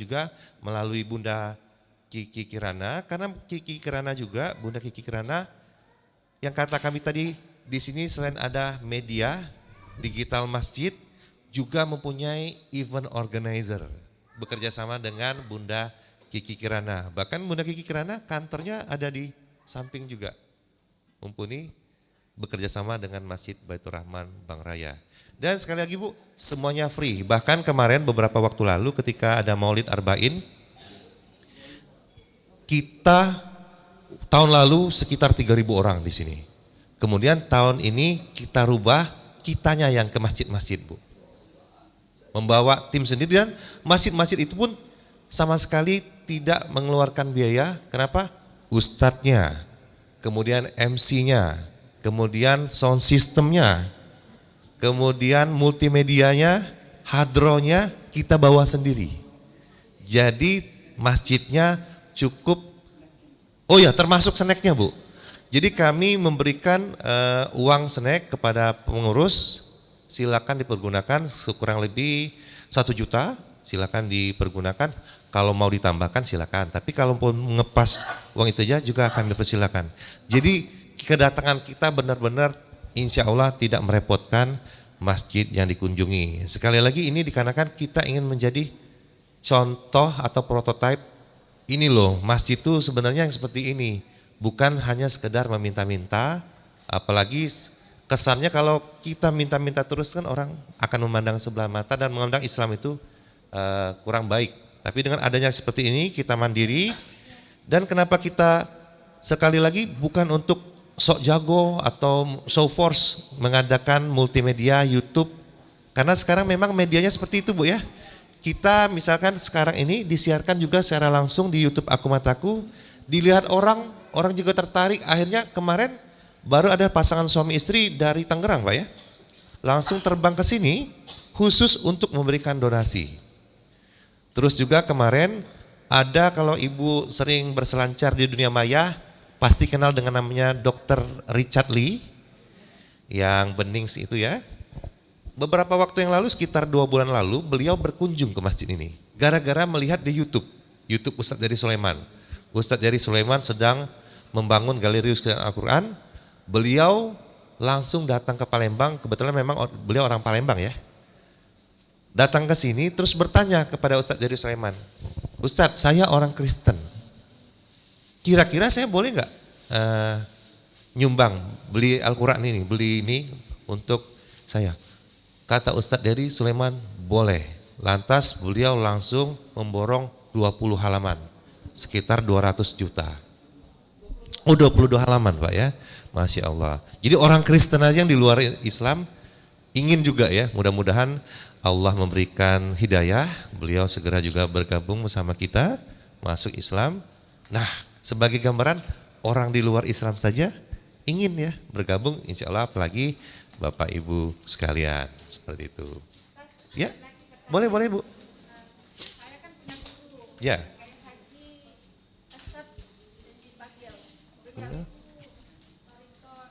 juga melalui Bunda Kiki Kirana, karena Kiki Kirana juga, Bunda Kiki Kirana yang kata kami tadi di sini selain ada media digital masjid juga mempunyai event organizer bekerja sama dengan Bunda Kiki Kirana. Bahkan Bunda Kiki Kirana kantornya ada di samping juga, mumpuni bekerja sama dengan Masjid Baitur Rahman Bang Raya. Dan sekali lagi Bu, semuanya free. Bahkan kemarin beberapa waktu lalu ketika ada Maulid Arba'in, kita tahun lalu sekitar 3.000 orang di sini. Kemudian tahun ini kita rubah, kitanya yang ke masjid-masjid Bu. Membawa tim sendiri dan masjid-masjid itu pun sama sekali tidak mengeluarkan biaya. Kenapa? Ustadznya, kemudian MC-nya, kemudian sound systemnya, kemudian multimedianya, hadronya kita bawa sendiri. Jadi masjidnya cukup, oh ya termasuk snacknya Bu. Jadi kami memberikan uang snack kepada pengurus, silakan dipergunakan kurang lebih 1 juta, silakan dipergunakan. Kalau mau ditambahkan silakan, tapi kalau mau ngepas uang itu aja juga kami persilakan. Jadi kedatangan kita benar-benar insya Allah tidak merepotkan masjid yang dikunjungi. Sekali lagi ini dikarenakan kita ingin menjadi contoh atau prototipe. Ini loh, masjid itu sebenarnya yang seperti ini, bukan hanya sekedar meminta-minta, apalagi kesannya kalau kita minta-minta terus kan orang akan memandang sebelah mata dan memandang Islam itu kurang baik. Tapi dengan adanya seperti ini kita mandiri, dan kenapa kita sekali lagi bukan untuk sok jago atau show force mengadakan multimedia YouTube, karena sekarang memang medianya seperti itu Bu ya. Kita misalkan sekarang ini disiarkan juga secara langsung di YouTube Aku Mataku, dilihat orang juga tertarik. Akhirnya kemarin baru ada pasangan suami istri dari Tangerang Pak ya, langsung terbang ke sini khusus untuk memberikan donasi. Terus juga kemarin ada, kalau Ibu sering berselancar di dunia maya, pasti kenal dengan namanya Dr. Richard Lee, yang Benings itu ya. Beberapa waktu yang lalu, sekitar 2 bulan lalu, beliau berkunjung ke masjid ini. Gara-gara melihat di YouTube Ustadz Jerry Sulaiman. Ustadz Jerry Sulaiman sedang membangun galeri Uskiran Al-Quran. Beliau langsung datang ke Palembang, kebetulan memang beliau orang Palembang ya. Datang ke sini terus bertanya kepada Ustadz Jerry Sulaiman, Ustadz saya orang Kristen, kira-kira saya boleh nggak nyumbang, beli Al-Quran ini, beli ini untuk saya? Kata Ustadz Jerry Sulaiman, boleh. Lantas beliau langsung memborong 20 halaman, sekitar 200 juta. Oh 22 halaman Pak ya, Masya Allah. Jadi orang Kristen aja yang di luar Islam ingin juga ya, mudah-mudahan Allah memberikan hidayah, beliau segera juga bergabung bersama kita, masuk Islam. Nah sebagai gambaran, orang di luar Islam saja ingin ya bergabung, insya Allah apalagi Bapak Ibu sekalian, seperti itu. Ya, boleh Bu. Saya kan punya guru, Ya. kayak Haji Asad di Bagel. Beliau itu monitor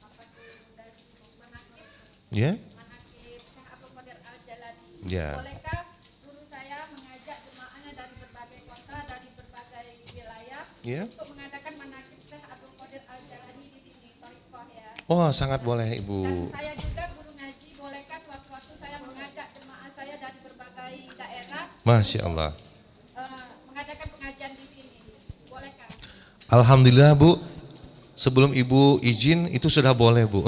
apa tuh dari manakib, Ya. manakib Syekh Abdul Qadir Al-Jalani. Ya. Bolehkah guru saya mengajak jemaahnya dari berbagai kota, dari berbagai wilayah Ya. untuk mengadakan manakib Syekh Abdul Qadir Al-Jalani di sini, Thariqah ya. Oh sangat boleh Ibu. Dan saya juga guru ngaji, bolehkah suatu-suatu saya mengajak jemaah saya dari berbagai daerah Masya Allah. mengadakan pengajian di sini, bolehkah? Alhamdulillah Bu, sebelum Ibu izin itu sudah boleh Bu.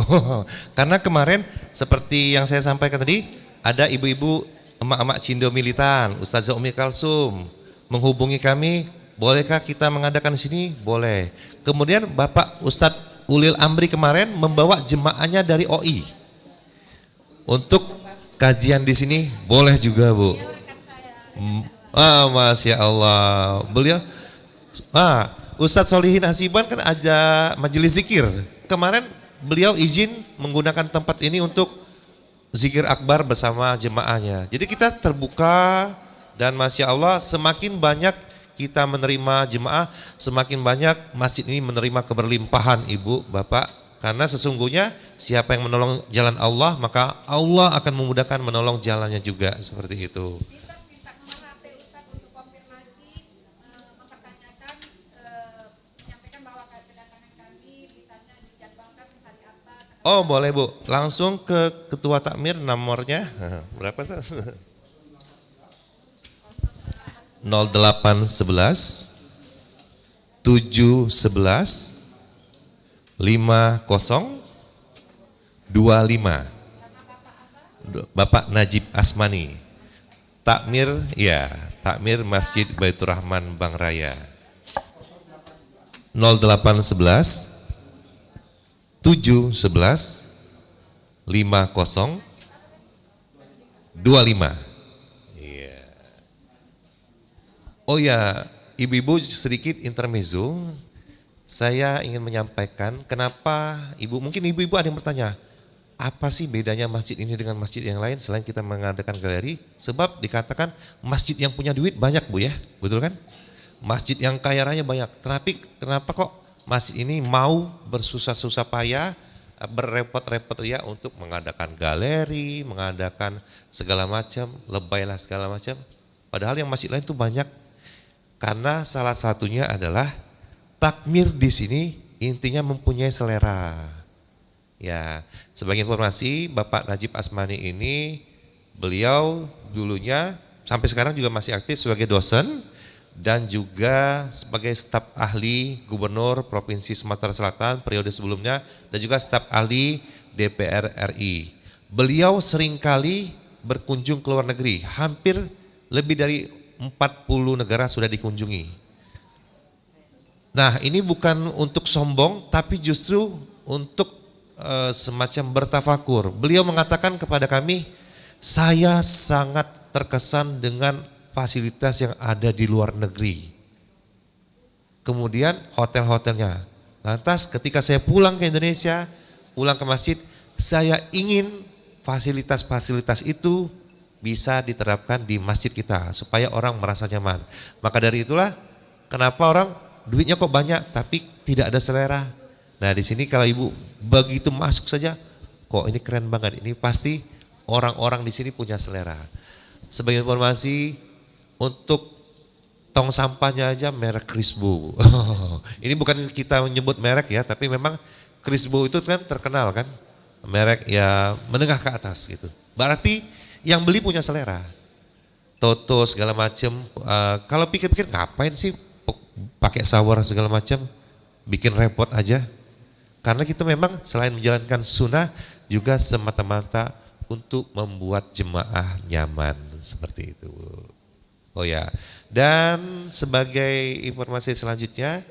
Karena kemarin seperti yang saya sampaikan tadi, ada ibu-ibu, emak-emak Cindo Militan, Ustazah Umi Kalsum menghubungi kami, bolehkah kita mengadakan di sini? Boleh. Kemudian Bapak Ustadz Ulil Amri kemarin membawa jemaahnya dari OI untuk kajian di sini, boleh juga Bu. Masya Allah, beliau, Ustadz Solihin Hasiban kan ada majelis zikir. Kemarin beliau izin menggunakan tempat ini untuk zikir akbar bersama jemaahnya. Jadi kita terbuka dan Masya Allah semakin banyak kita menerima jemaah, semakin banyak masjid ini menerima keberlimpahan Ibu, Bapak. Karena sesungguhnya siapa yang menolong jalan Allah, maka Allah akan memudahkan menolong jalannya juga, seperti itu. Bisa minta nomor HP Ustaz untuk Oh boleh Bu, langsung ke Ketua Takmir nomornya berapa Sas? 0811 711 5025. Bapak Najib Asmani. Takmir, ya, Takmir Masjid Baitur Rahman Bang Raya. 0811 711 5025. Iya. Oh ya, ibu-ibu sedikit intermezzo. Saya ingin menyampaikan kenapa mungkin ibu-ibu ada yang bertanya, apa sih bedanya masjid ini dengan masjid yang lain selain kita mengadakan galeri? Sebab dikatakan masjid yang punya duit banyak Bu ya, betul kan? Masjid yang kaya raya banyak, tapi kenapa kok masjid ini mau bersusah-susah payah, berrepot-repot ya untuk mengadakan galeri, mengadakan segala macam, lebaylah segala macam. Padahal yang masjid lain itu banyak. Karena salah satunya adalah takmir di sini intinya mempunyai selera. Ya, sebagai informasi Bapak Najib Asmani ini beliau dulunya sampai sekarang juga masih aktif sebagai dosen dan juga sebagai staf ahli Gubernur Provinsi Sumatera Selatan periode sebelumnya dan juga staf ahli DPR RI. Beliau seringkali berkunjung ke luar negeri, hampir lebih dari 40 negara sudah dikunjungi. Nah, ini bukan untuk sombong tapi justru untuk semacam bertafakur. Beliau mengatakan kepada kami, saya sangat terkesan dengan fasilitas yang ada di luar negeri. Kemudian hotel-hotelnya. Lantas ketika saya pulang ke Indonesia, pulang ke masjid, saya ingin fasilitas-fasilitas itu bisa diterapkan di masjid kita supaya orang merasa nyaman. Maka dari itulah kenapa orang duitnya kok banyak tapi tidak ada selera. Nah di sini kalau ibu begitu masuk saja, kok ini keren banget. Ini pasti orang-orang di sini punya selera. Sebagai informasi, untuk tong sampahnya aja merek Crisbo. Ini bukan kita menyebut merek ya, tapi memang Crisbo itu kan terkenal kan, merek ya menengah ke atas gitu. Berarti yang beli punya selera. Toto segala macam. Kalau pikir-pikir ngapain sih pakai shower segala macam, bikin repot aja. Karena kita memang selain menjalankan sunnah juga semata-mata untuk membuat jemaah nyaman seperti itu. Oh ya, dan sebagai informasi selanjutnya,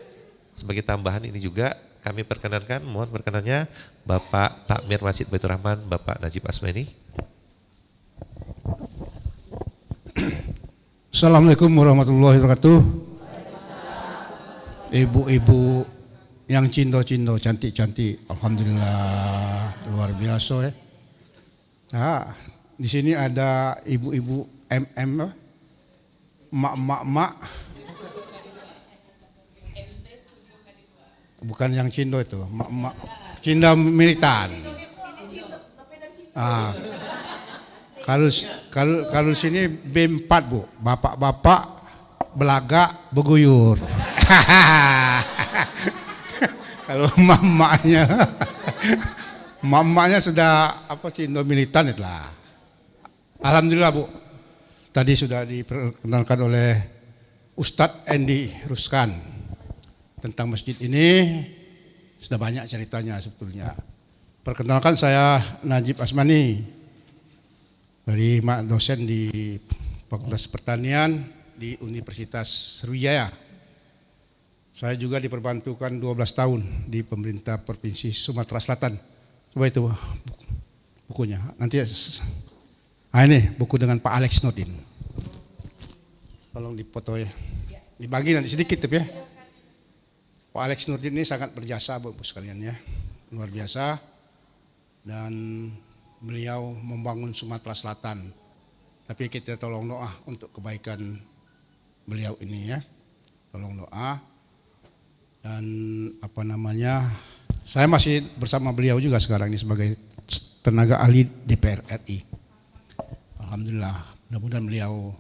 sebagai tambahan ini juga kami perkenankan, mohon perkenannya Bapak Takmir Masjid Baitur Rahman, Bapak Najib Asmani. Assalamualaikum warahmatullahi wabarakatuh. Ibu-ibu yang cindo-cindo, cantik-cantik, alhamdulillah luar biasa ya. Nah, di sini ada ibu-ibu MM, mak-mak, bukan yang cindo itu, mak-mak, cinda militan. Ah, kalau sini B4 Bu, bapak-bapak belaga beguyur. Kalau mamanya sudah cindo militan itulah. Alhamdulillah Bu. Tadi sudah diperkenalkan oleh Ustadz Endi Ruskan tentang masjid ini, sudah banyak ceritanya sebetulnya. Perkenalkan saya Najib Asmani, dari dosen di Fakultas Pertanian di Universitas Sriwijaya. Saya juga diperbantukan 12 tahun di pemerintah Provinsi Sumatera Selatan. Coba itu bukunya. Nanti ini buku dengan Pak Alex Nurdin. Tolong dipoto ya. Dibagi nanti sedikit tapi ya. Pak Alex Nurdin ini sangat berjasa Bapak sekalian ya. Luar biasa. Dan beliau membangun Sumatera Selatan. Tapi kita tolong doa untuk kebaikan beliau ini ya. Tolong doa. Dan saya masih bersama beliau juga sekarang ini sebagai tenaga ahli DPR RI. Alhamdulillah, mudah-mudahan beliau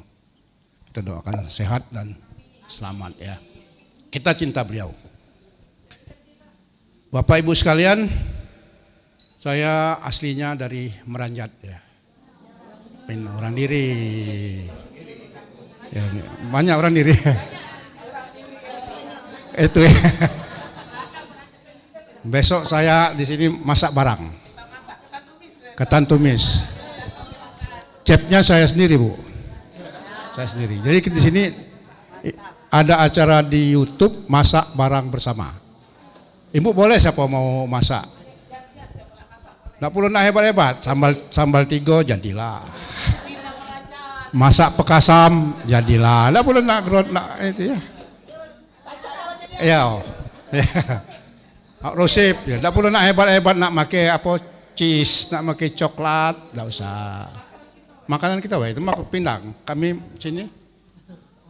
kita doakan sehat dan selamat ya. Kita cinta beliau. Bapak Ibu sekalian, Saya aslinya dari Meranjat ya. Orang diri. Ya, banyak orang diri. Itu ya. Besok saya di sini masak barang. Ketan tumis. Chefnya saya sendiri, Bu. Saya sendiri. Jadi di sini ada acara di YouTube masak barang bersama. Ibu boleh siapa mau masak? Nggak perlu nak hebat-hebat. Sambal tigo jadilah. Masak pekasam jadilah. Nggak perlu nak itu ya. Ya. Rosip ya. Nggak perlu nak hebat-hebat nak make apa cheese, nak make coklat, nggak usah. Makanan kita itu mak pindang. Kami sini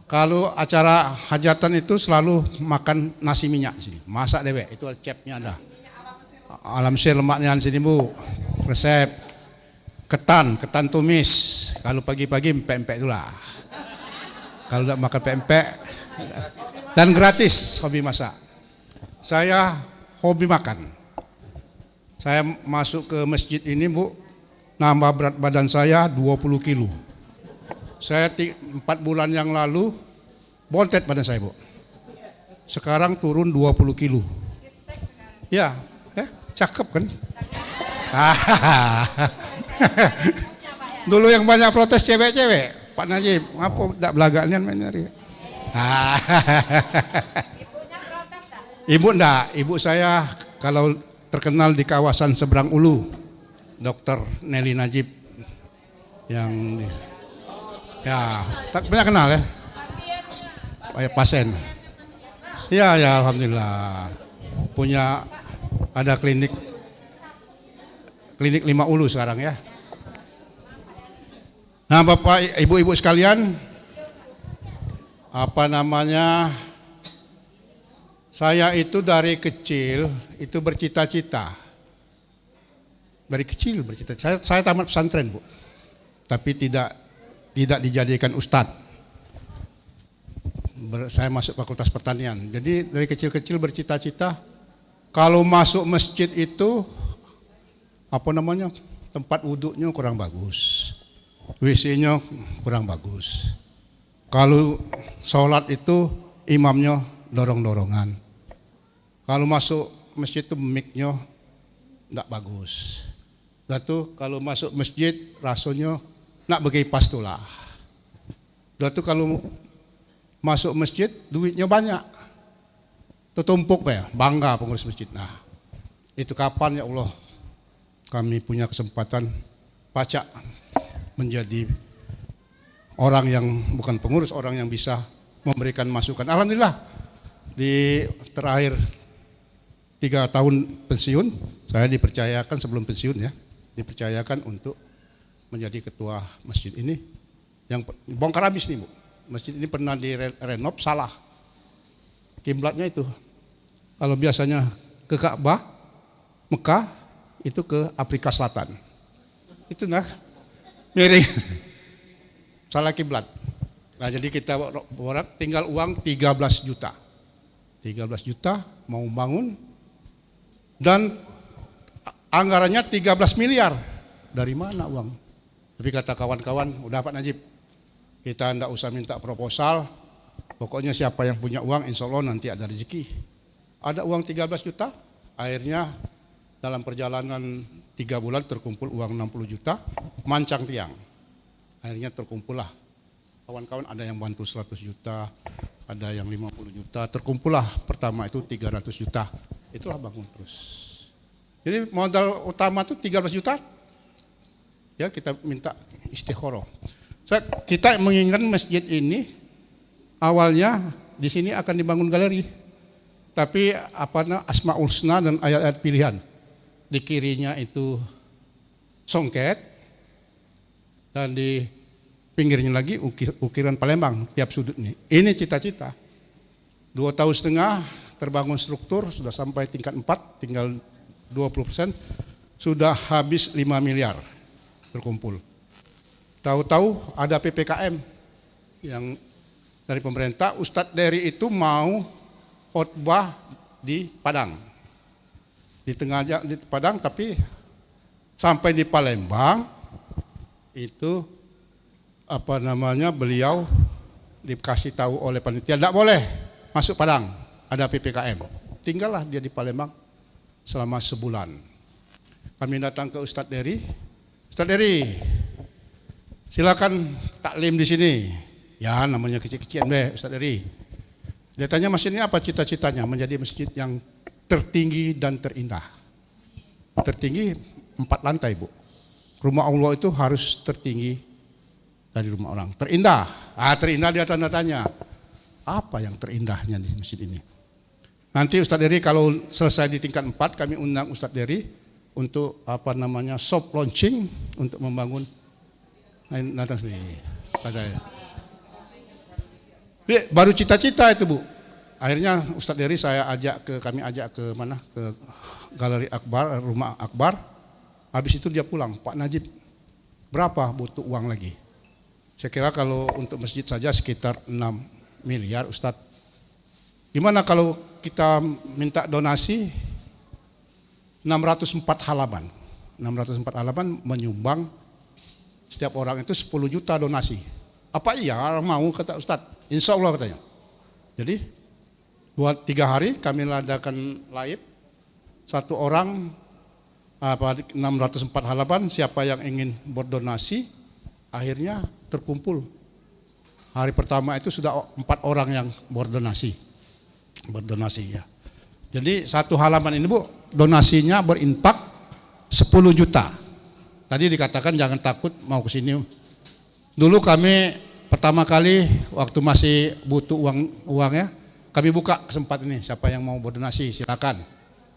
kalau acara hajatan itu selalu makan nasi minyak sini. Masak dewek itu chefnya ada. Alam sir lemaknya di sini, Bu. Resep ketan tumis. Kalau pagi-pagi empek-empek itulah. Kalau tidak makan empek dan gratis hobi masak. Saya hobi makan. Saya masuk ke masjid ini, Bu, nambah berat badan saya 20 kilo. Saya 4 bulan yang lalu bontet badan saya, Bu. Sekarang turun 20 kilo. Ya, cakep kan? Dulu yang banyak protes cewek-cewek, Pak Najib, apa tidak belagaknya main nyari? Ibu enggak, ibu saya kalau terkenal di kawasan seberang Ulu, Dr. Nelly Najib, yang ya tak banyak kenal ya, pasien. Ya alhamdulillah punya ada klinik 5 Ulu sekarang ya. Nah Bapak Ibu-ibu sekalian, saya itu dari kecil itu bercita-cita. Dari kecil bercita-cita. Saya tamat pesantren, Bu. Tapi tidak dijadikan ustadz. Saya masuk Fakultas Pertanian. Jadi dari kecil-kecil bercita-cita kalau masuk masjid itu tempat wudhunya kurang bagus. WC-nya kurang bagus. Kalau sholat itu imamnya dorong-dorongan. Kalau masuk masjid itu mic-nya enggak bagus. Datu kalau masuk masjid rasanya nak bagi pas tulah. Datu kalau masuk masjid duitnya banyak. Tertumpuk ya, bangga pengurus masjid. Nah, itu kapan ya Allah kami punya kesempatan baca menjadi orang yang bukan pengurus, orang yang bisa memberikan masukan. Alhamdulillah di terakhir 3 tahun pensiun, saya dipercayakan sebelum pensiun ya, dipercayakan untuk menjadi ketua masjid ini. Yang bongkar habis nih, Bu. Masjid ini pernah direnov salah. Kiblatnya itu. Kalau biasanya ke Ka'bah, Mekah, itu ke Afrika Selatan. Itu miring. Salah kiblat. Nah, jadi kita tinggal uang 13 juta. 13 juta mau bangun dan anggarannya 13 miliar. Dari mana uang? Tapi kata kawan-kawan, udah Pak Najib, kita enggak usah minta proposal. Pokoknya siapa yang punya uang insya Allah nanti ada rezeki. Ada uang 13 juta, akhirnya dalam perjalanan 3 bulan terkumpul uang 60 juta, mancang tiang. Akhirnya terkumpullah. Kawan-kawan ada yang bantu 100 juta, ada yang 50 juta, terkumpullah pertama itu 300 juta. Itulah bangun terus. Jadi modal utama itu 13 juta. Ya kita minta istikharah. Kita menginginkan masjid ini awalnya di sini akan dibangun galeri. Tapi Asmaul Husna dan ayat-ayat pilihan. Di kirinya itu songket dan di pinggirnya lagi ukiran Palembang tiap sudut nih. Ini cita-cita. 2 tahun setengah terbangun struktur sudah sampai tingkat 4, tinggal 20%, sudah habis 5 miliar terkumpul. Tahu-tahu ada PPKM yang dari pemerintah, Ustadz Dery itu mau khotbah di Padang. Di Padang tapi Sampai di Palembang itu beliau dikasih tahu oleh panitia tidak boleh masuk Padang, ada PPKM. Tinggallah dia di Palembang selama sebulan. Kami datang ke Ustadz Dery, Ustadz Dery, silakan taklim di sini. Ya namanya kecil-kecilan Ustadz Dery. Dia tanya masjid ini apa cita-citanya? Menjadi masjid yang tertinggi dan terindah. Tertinggi 4 lantai Bu. Rumah Allah itu harus tertinggi dari rumah orang. Terindah, terindah dia tanda tanya. Apa yang terindahnya di masjid ini? Nanti Ustadz Dery kalau selesai di tingkat 4 kami undang Ustadz Dery untuk soft launching untuk membangun datang sendiri. Baru cita-cita itu Bu. Akhirnya Ustadz Dery kami ajak ke mana? Ke Galeri Akbar, Rumah Akbar. Habis itu dia pulang, Pak Najib, berapa butuh uang lagi? Saya kira kalau untuk masjid saja sekitar 6 miliar Ustadz. Gimana kalau kita minta donasi 604 halaman. 604 halaman menyumbang setiap orang itu 10 juta donasi. Apa iya mau kata Ustadz? Insya Allah katanya. Jadi buat 3 hari kami adakan live. Satu orang 604 halaman, siapa yang ingin berdonasi, akhirnya terkumpul. Hari pertama itu sudah 4 orang yang berdonasi ya. Jadi satu halaman ini Bu, donasinya berimpak 10 juta. Tadi dikatakan jangan takut mau ke sini. Dulu kami pertama kali waktu masih butuh uangnya, kami buka kesempatan ini, siapa yang mau berdonasi silakan.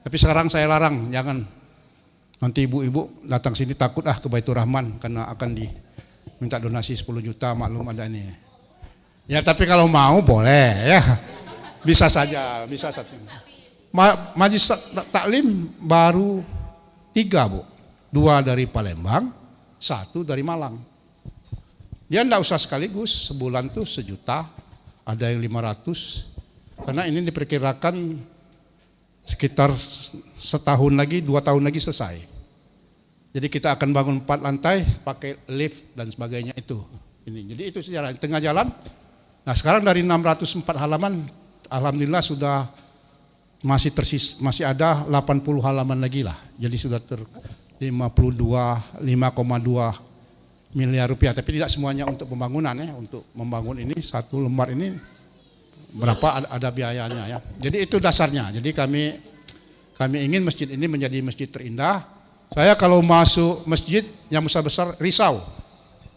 Tapi sekarang saya larang, jangan. Nanti ibu-ibu datang sini takut ke Baitur Rahman karena akan diminta donasi 10 juta, maklum ada ini. Ya tapi kalau mau boleh ya. Bisa saja, bisa satu. Majelis taklim baru 3 Bu. 2 dari Palembang, 1 dari Malang. Dia enggak usah sekaligus, sebulan tuh 1 juta, ada yang 500. Karena ini diperkirakan sekitar setahun lagi, 2 tahun lagi selesai. Jadi kita akan bangun 4 lantai pakai lift dan sebagainya itu. Jadi itu sejarah di tengah jalan. Nah sekarang dari 604 halaman, alhamdulillah sudah masih ada 80 halaman lagi lah. Jadi sudah 5,2 miliar rupiah. Tapi tidak semuanya untuk pembangunan ya. Untuk membangun ini 1 lembar ini berapa ada biayanya ya. Jadi itu dasarnya. Jadi kami ingin masjid ini menjadi masjid terindah. Saya kalau masuk masjid yang besar-besar risau.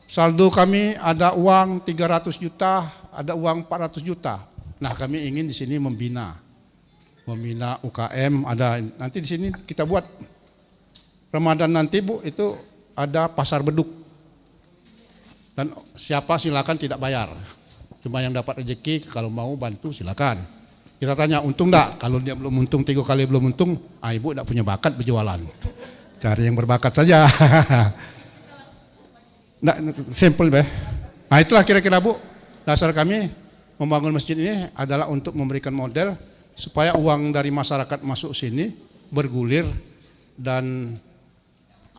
Saldo kami ada uang 300 juta, ada uang 400 juta. Nah, kami ingin di sini membina UKM, ada nanti di sini kita buat Ramadan nanti Bu itu ada pasar beduk. Dan siapa silakan tidak bayar. Cuma yang dapat rezeki kalau mau bantu silakan. Kita tanya untung enggak? Kalau dia belum untung 3 kali belum untung, ibu enggak punya bakat berjualan. Cari yang berbakat saja. Nah, simple be. Nah itulah kira-kira Bu, dasar kami membangun masjid ini adalah untuk memberikan model supaya uang dari masyarakat masuk sini bergulir dan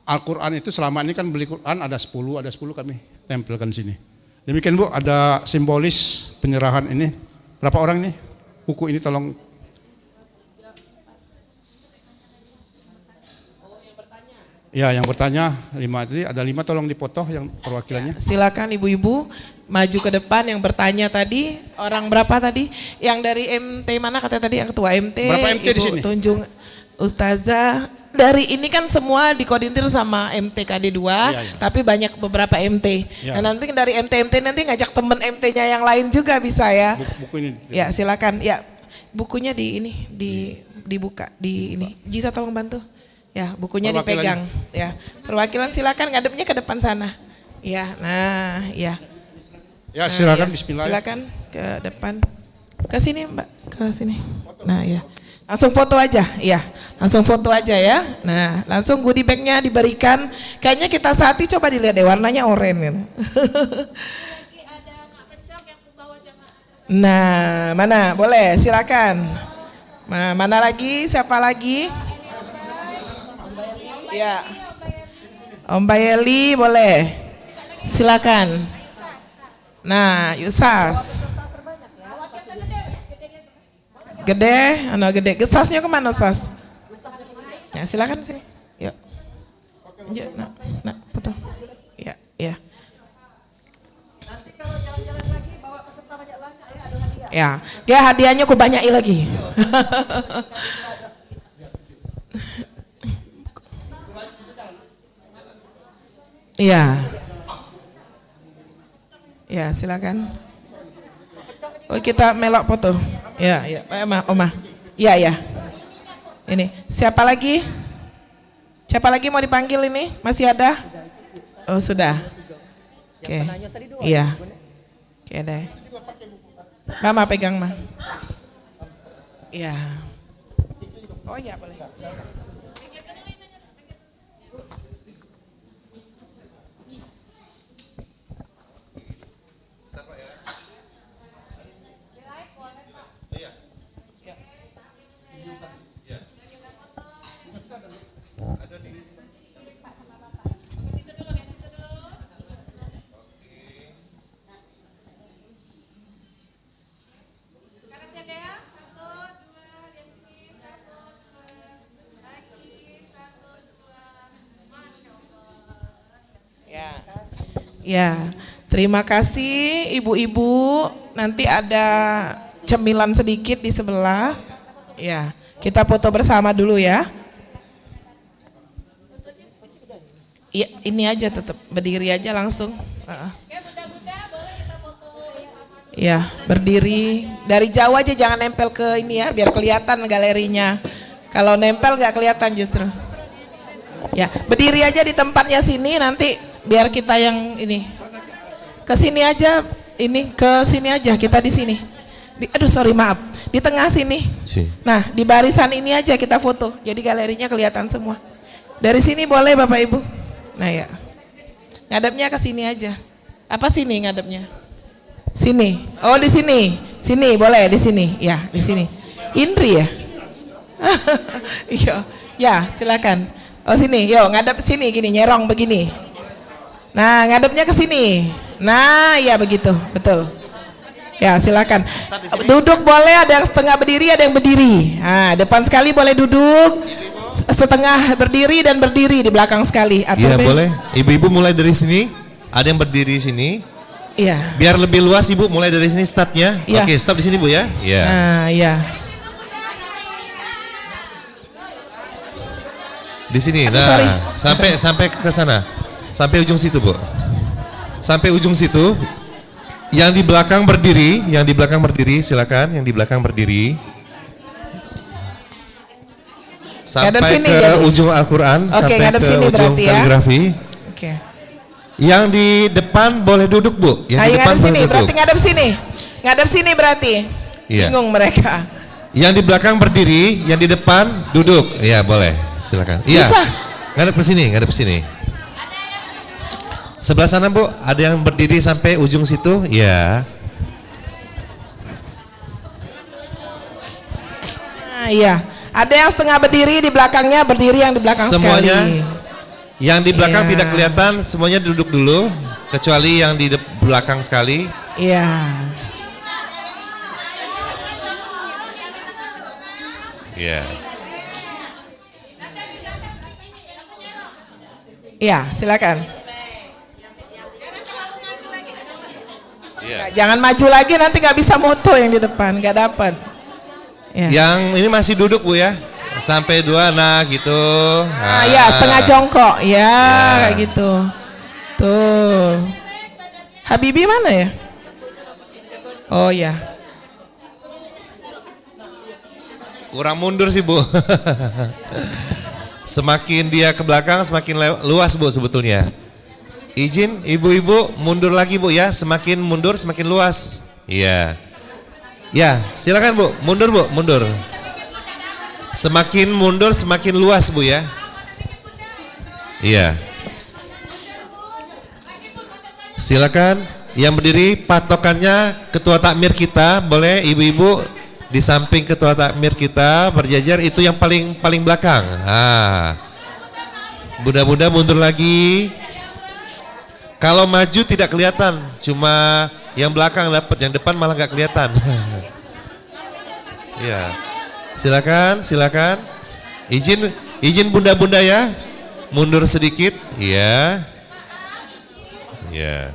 Al-Quran itu selama ini kan beli Quran ada 10 kami tempelkan sini. Demikian Bu, ada simbolis penyerahan ini. Berapa orang nih? Buku ini tolong. Ya, yang bertanya 5 tadi, ada 5 tolong dipoto yang perwakilannya. Ya, silakan ibu-ibu maju ke depan yang bertanya tadi. Orang berapa tadi? Yang dari MT mana katanya tadi yang ketua MT? Berapa MT Ibu di sini? Tunjung Ustazah. Dari ini kan semua dikoordinir sama MTKD 2, ya. tapi banyak beberapa MT. Ya. Nah, nanti dari MT nanti ngajak temen MT-nya yang lain juga bisa ya. Buku ini. Ya, silakan. Ya, bukunya dibuka di ini. Jisa tolong bantu. Ya, bukunya dipegang. Ya, perwakilan silakan ngadepnya ke depan sana. Ya, nah, ya. Ya, silakan ya. Bismillah. Silakan ke depan. Ke sini, Mbak. Ke sini. Nah, ya. Langsung foto aja, ya. Langsung foto aja ya. Nah, langsung goodie bag-nya diberikan. Kayaknya kita saati coba dilihat deh warnanya oranye. Nah, mana? Boleh, silakan. Nah, mana lagi? Siapa lagi? Ya. Om Bayeli boleh. Silakan. Nah, Yusas. Gede, gede. Gesasnya kemana, Sas? Ya, silakan sini. Yuk. Lanjut, nak, foto. Ya, ya. Nanti kalau jalan-jalan lagi bawa peserta banyak-banyak ya, ada hadiah. Ya, dia hadiahnya aku banyakin lagi. Iya. Ya, silakan. Oh, kita melok foto. Ya, ya, Oma. Iya, ya. Ini, siapa lagi? Siapa lagi mau dipanggil ini? Masih ada? Oh, sudah. Oke. Iya. Oke, deh. Mama pegang, Ma. Iya. Oh iya, boleh. Ya, terima kasih ibu-ibu. Nanti ada cemilan sedikit di sebelah. Ya, kita foto bersama dulu ya. Iya, ini aja tetap berdiri aja langsung. Ya, berdiri. Dari jauh aja, jangan nempel ke ini ya, biar kelihatan galerinya. Kalau nempel nggak kelihatan justru. Ya, berdiri aja di tempatnya sini nanti. Biar kita yang ini ke sini aja, ini ke sini aja, kita di sini. Aduh sorry maaf, di tengah sini. Nah di barisan ini aja kita foto, jadi galerinya kelihatan semua. Dari sini boleh Bapak Ibu. Nah ya, ngadepnya ke sini aja. Apa sini ngadepnya? Sini. Oh di sini, sini boleh di sini. Ya di sini. Indri ya. Iya, ya silakan. Oh sini, yo ngadep sini gini, nyerong begini. Nah, ngadepnya ke sini. Nah, ya begitu, betul. Ya, silakan. Duduk boleh, ada yang setengah berdiri, ada yang berdiri. Nah, depan sekali boleh duduk, setengah berdiri dan berdiri di belakang sekali. Iya, boleh. Ibu-ibu mulai dari sini. Ada yang berdiri sini. Iya. Biar lebih luas Ibu, mulai dari sini startnya. Ya. Oke, stop di sini Bu ya. Iya. Nah, ya. Di sini. Aduh, Nah, sorry. sampai ke sana. Sampai ujung situ, Bu. Sampai ujung situ. Yang di belakang berdiri, silakan. Yang di belakang berdiri. Sampai sini, ke jadi. ujung Al-Quran, Oke, sampai ngadep ke sini ujung berarti ya. kaligrafi. Oke. Yang di depan boleh duduk, Bu. Yang di depan ngadep boleh sini, duduk. berarti ngadep sini. Ngadep sini berarti. Iya. Bingung mereka. Yang di belakang berdiri, yang di depan duduk. Iya, boleh. Silakan. Iya. Bisa. Ngadep ke sini, ngadep ke sini. Sebelah sana Bu, ada yang berdiri sampai ujung situ? Ya. Nah, iya. Ada yang setengah berdiri di belakangnya, berdiri yang di belakang Semuanya, sekali. yang di belakang Iya. tidak kelihatan, semuanya duduk dulu, kecuali yang di belakang sekali. Iya. Iya. Iya, silakan. Iya. Jangan maju lagi, nanti nggak bisa moto yang di depan, nggak dapat. Ya. Yang ini masih duduk Bu ya, sampai dua, nah gitu. Ah, ya setengah jongkok, ya kayak gitu. Tuh. Habibie mana ya? Oh ya. Kurang mundur sih Bu. Semakin dia ke belakang, semakin luas Bu sebetulnya. Izin ibu-ibu mundur lagi Bu ya, semakin mundur semakin luas. Iya. Ya, silakan Bu, mundur Bu, mundur. Semakin mundur semakin luas Bu ya. Iya. Silakan yang berdiri patokannya ketua takmir kita, boleh ibu-ibu di samping ketua takmir kita berjajar, itu yang paling belakang. Ah. Bunda-bunda mundur lagi. Kalau maju tidak kelihatan, cuma yang belakang dapat, yang depan malah nggak kelihatan. Ya, silakan. Izin bunda-bunda ya, mundur sedikit. Iya. Ya.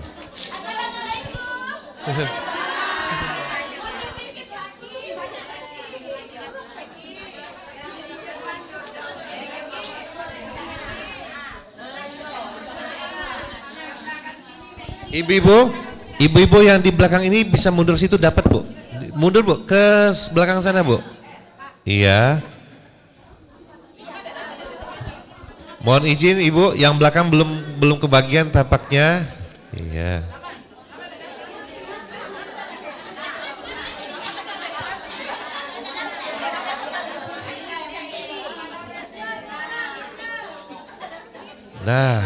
Ibu-ibu yang di belakang ini bisa mundur situ dapat, Bu. Mundur, Bu, ke belakang sana, Bu. Iya. Mohon izin Ibu, yang belakang belum kebagian tampaknya. Iya. Nah.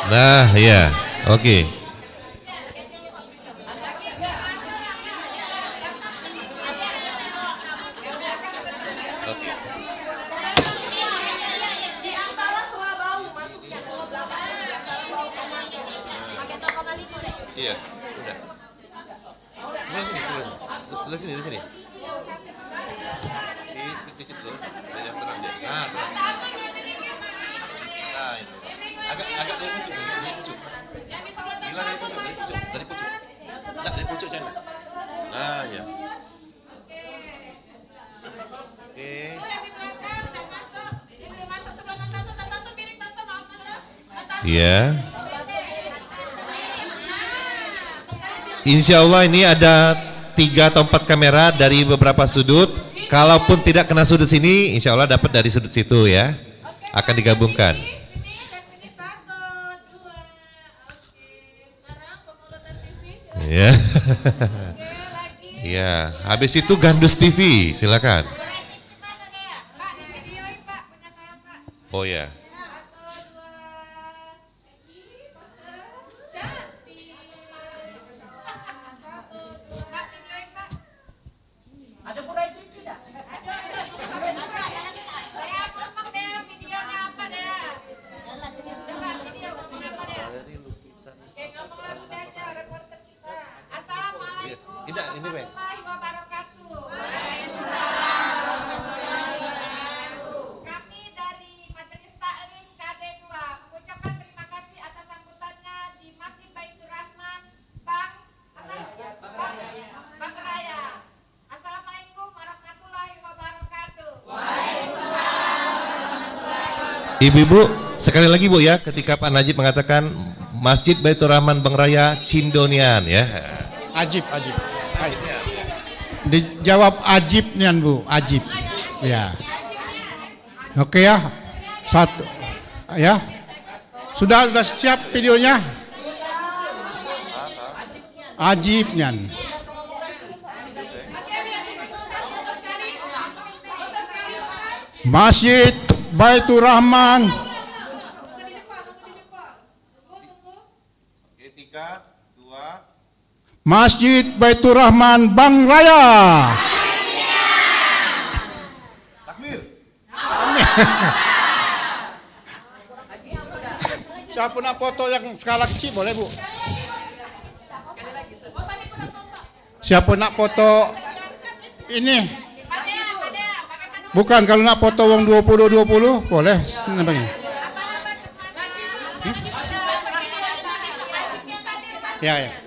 Nah, ya, oke. Iya, udah. Sebelah sini. Dikit dulu, yang tenang dia. Nah, tenang. Nah, ini. Agak dari pucuk. Gila dari pucuk. Nah, dari pucuk jangan. Nah, ya. Oke. Iya. Insya Allah ini ada 3 atau 4 kamera dari beberapa sudut. Kalaupun tidak kena sudut sini, insya Allah dapat dari sudut situ ya. Akan digabungkan. Ya. Ya, habis itu Gandus TV, silakan. Oh ya. Ini Bang. Kami dari Majelis Taklim KD2 mengucapkan terima kasih atas sambutannya di Masjid Baitur Rahman, Bang Raya. Assalamualaikum warahmatullahi wabarakatuh. Ibu-ibu, sekali lagi Bu ya, ketika Pak Najib mengatakan Masjid Baitur Rahman Bang Raya Cindonian ya. Ajib. Dijawab ajib nian Bu, ajib. Ya. Oke ya. Satu. Ya. Sudah siap videonya? Ajib nian. Masjid Baitur Rahman. Oke, 3, 2. Masjid Baitur Rahman Bang Raya. Takbir. Siapa nak foto yang skala kecil boleh Bu? Siapa nak foto ini? Bukan, kalau nak foto wong 20 boleh. Namanya. Ya.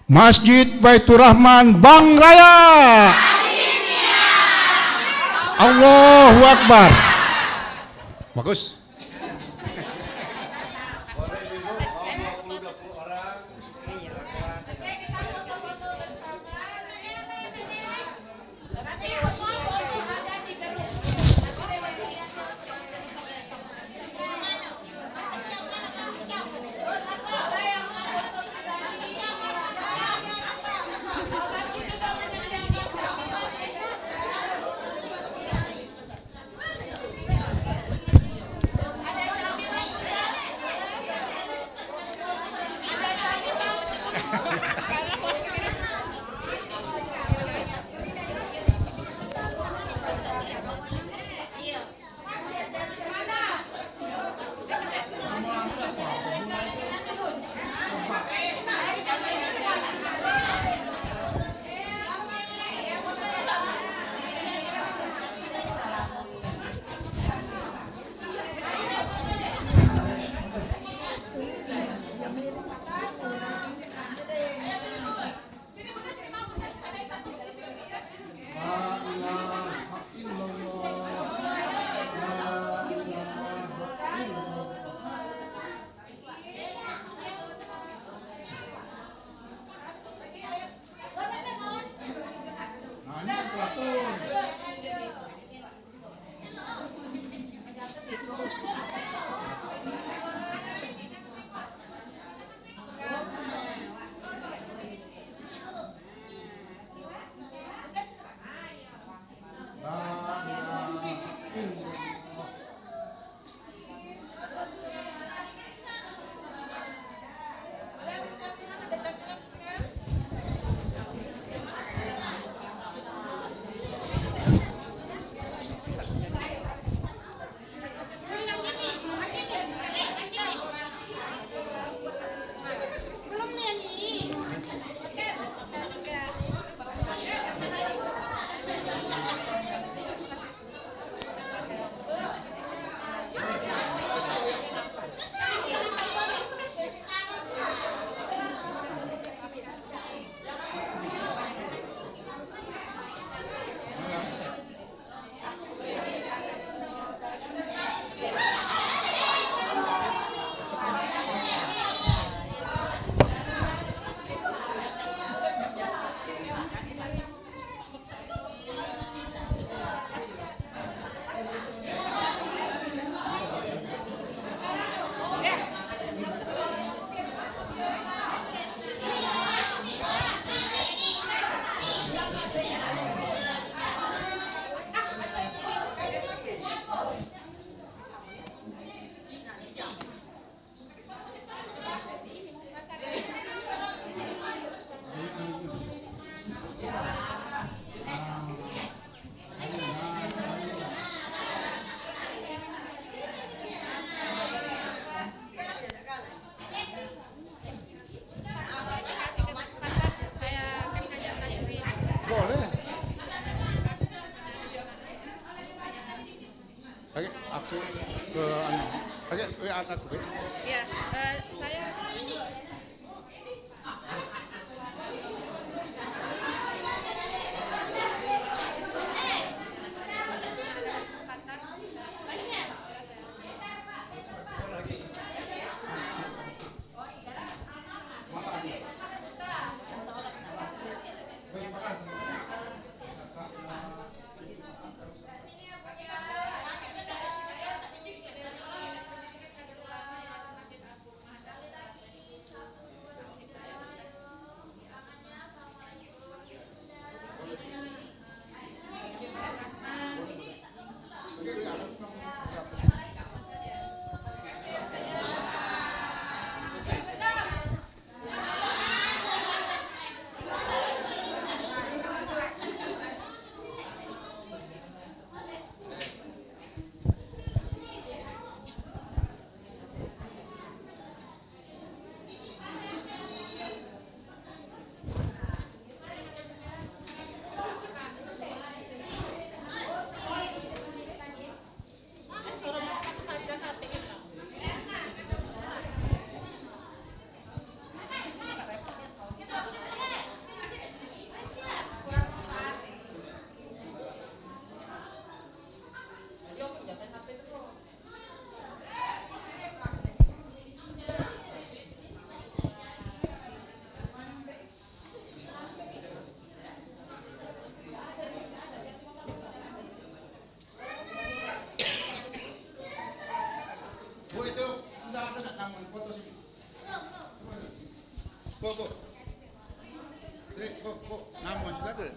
Masjid Baitur Rahman Bang Raya. Allahu Akbar. Bagus. Pakai aku ke anu. Pakai aku. Ya, saya Bu itu enggak ada nama foto sini. Kok. Kok nama sudah ada.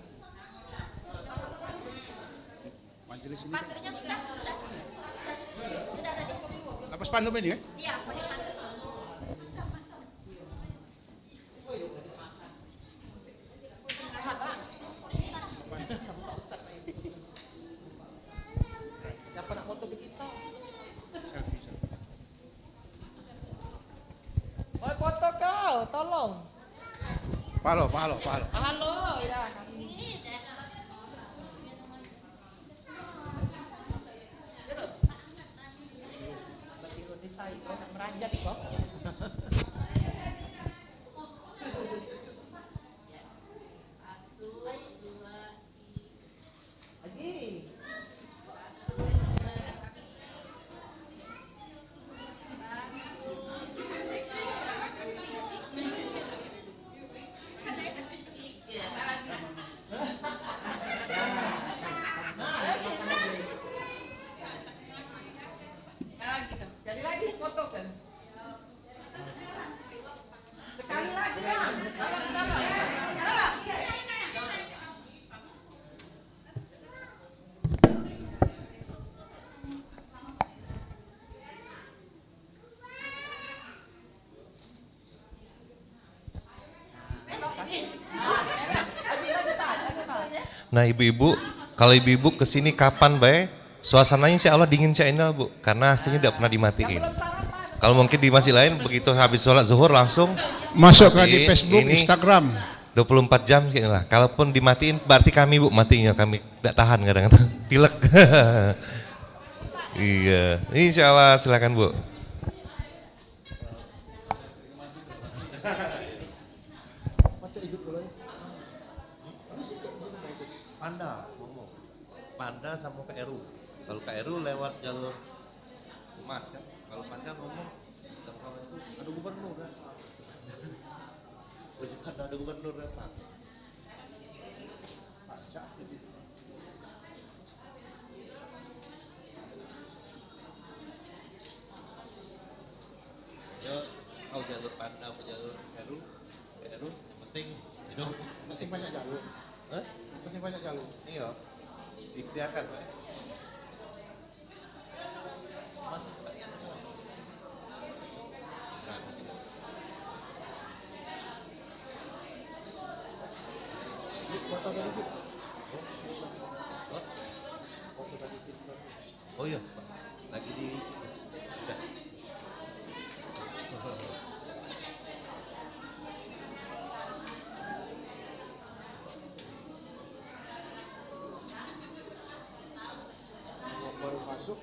Majelis ini. Spanduknya sudah ada di. Apa spanduk ini ya? Iya, pakai spanduk. Siapa nak foto ke kita? Selfie. Oh, foto kau, tolong. Palo. Halo, ya. Terus. Masih Indonesia itu nak meranjat kok. Lagi. Sekali lagi foto kan? Sekali lagi kan? Nah ibu-ibu, kalau ibu-ibu kesini kapan baik? Suasananya insya Allah dingin insya Allah bu, karena aslinya tidak pernah dimatiin. Kalau mungkin di masjid lain begitu habis sholat zuhur langsung Masuk ke di matiin. Facebook, Ini Instagram. 24 jam kayaknya lah. Kalaupun dimatiin berarti kami bu matinya, kami tidak tahan kadang-kadang pilek. Iya, insya Allah silakan bu. Panda ngomong, Panda sama KRU. Kalau KRU lewat jalur humas kan, kalau Panda ngomong sama kawan itu ada gubernur kan. Panda ada gubernur datang. Ya, kau jalur Panda apa jalur KRU? KRU yang penting hidup. Penting banyak jalur. Hah? Penting banyak jalur. Iya, diikhtiarkan Pak. Foto dari Bu. Oh iya, lagi di gas. Baru masuk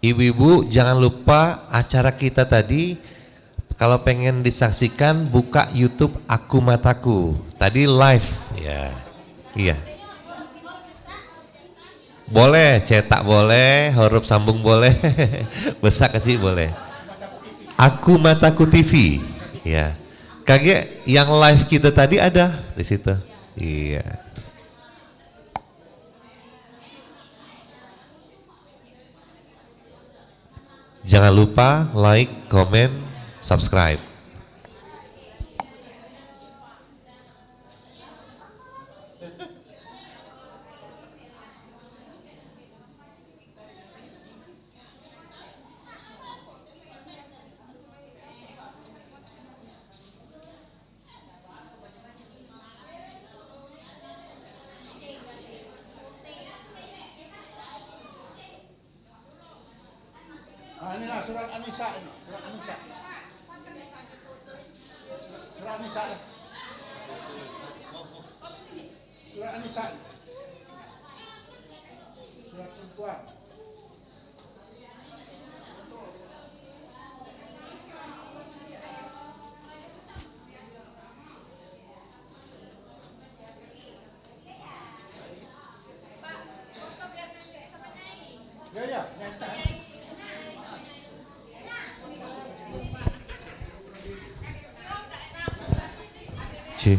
Ibu-ibu jangan lupa acara kita tadi kalau pengen disaksikan buka YouTube Aku Mataku. Tadi live ya. Iya. Boleh, cetak boleh, huruf sambung boleh, besar kecil boleh. Aku Mataku TV. Ya. Kaget yang live kita tadi ada di situ. Iya. Jangan lupa like, comment, subscribe. Nah, inilah surat An-Nisa ini, surat An-Nisa. Surat An-Nisa. Surat An-Nisa. Surat perempuan. Ya, ya, ya. Cik.